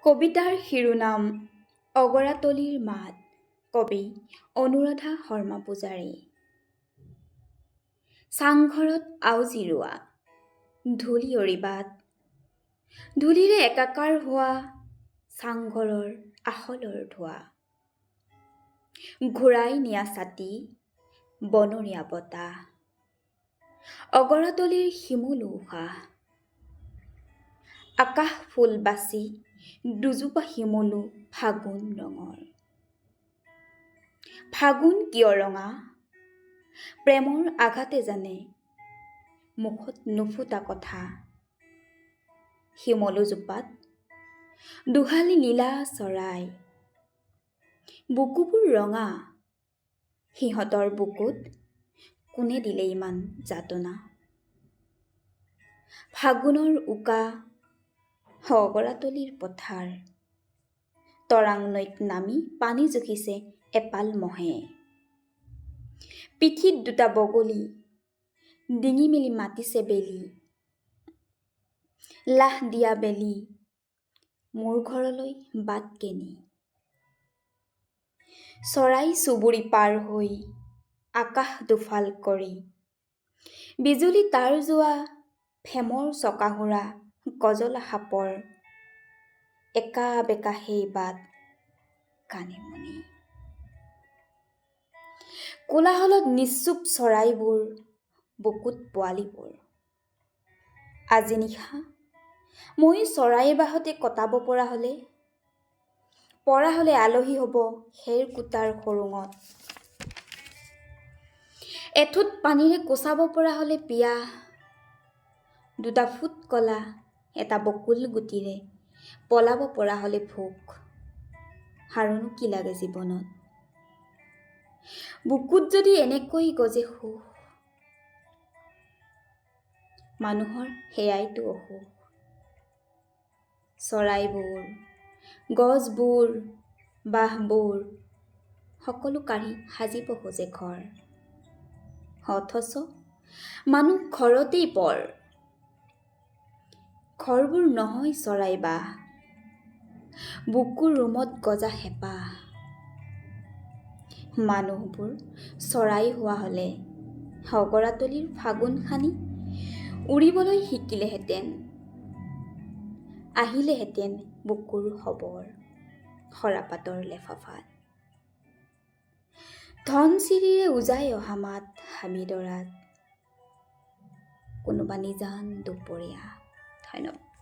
কবিতাৰ শিৰোনাম অগৰাতলিৰ মাত। কবি অনুৰাধা শৰ্মা পূজাৰী। চাংঘৰত আউজি ৰোৱা ধূলিয়ৰি বাট, ধূলিৰে একাকাৰ হোৱা চাংঘৰৰ আখলৰ ধোৱা। ঘূৰাই নিয়া ছাতি বনৰীয়া বতাহ, অগৰাতলিৰ শিমলু উশাহ। আকাশ ফুল বাচি দুজোপা শিমলু ফাগুন ৰঙৰ। ফাগুন কিয় ৰঙা? প্ৰেমৰ আঘাতে জানে মুখত নুফুটা কথা। শিমলুজোপাত দুহালি নীলা চৰাই, বুকুবোৰ ৰঙা। সিহঁতৰ বুকুত কোনে দিলে ইমান যাতনা? ফাগুনৰ উকা অগৰাতলিৰ পথাৰ, তৰাং নৈত নামি পানী জুখিছে এপাল মহে। পিঠিত দুটা বগলী ডিঙি মেলি মাতিছে বেলি, লাহ দিয়া বেলি মোৰ ঘৰলৈ বাট কেনি? চৰাই চুবুৰি পাৰ হৈ আকাশ দুফাল কৰি, বিজুলী তাৰ যোৱা ফেমৰ চকাহুৰা গজলা সাপৰ একা বেকা সেই বাট কানে মুনি। কোলাহলত নিশ্চুপ চৰাইবোৰ, বুকুত পোৱালিবোৰ। আজি নিশা ময়ো চৰাইৰ বাহতে কটাব পৰা হলে আলহী হ'ব খেৰ কুটাৰ খৰুঙত। এঠোট পানীৰে কোচাব পৰা হলে পিয়াহ, দুটা ফুট কলা এটা বকুল গুটিৰে পলাব পৰা হলে ভোক। আৰুনো কি লাগে জীৱনত? বুকুত যদি এনেকৈ গজে সুখ, মানুহৰ সেয়াইতো অসুখ। চৰাইবোৰ, গছবোৰ, বাঁহবোৰ সকলো কাঢ়ি সাজিব খোজে ঘৰ, অথচ মানুহ ঘৰতেই পৰ। ঘৰবোৰ নহয় চৰাই বাহ, বুকুৰ ৰুমত গজা হেঁপাহ। মানুহবোৰ চৰাই হোৱা হলে অগৰাতলিৰ ফাগুন খানি উৰিবলৈ শিকিলেহেঁতেন, আহিলেহেঁতেন বুকুৰ খবৰ সৰাপাতৰ লেফাফাত। ধনচিৰিৰে উজাই অহা মাত হাবিদৰাত, কোনোবা নিজান দুপৰীয়া। ধন্যবাদ।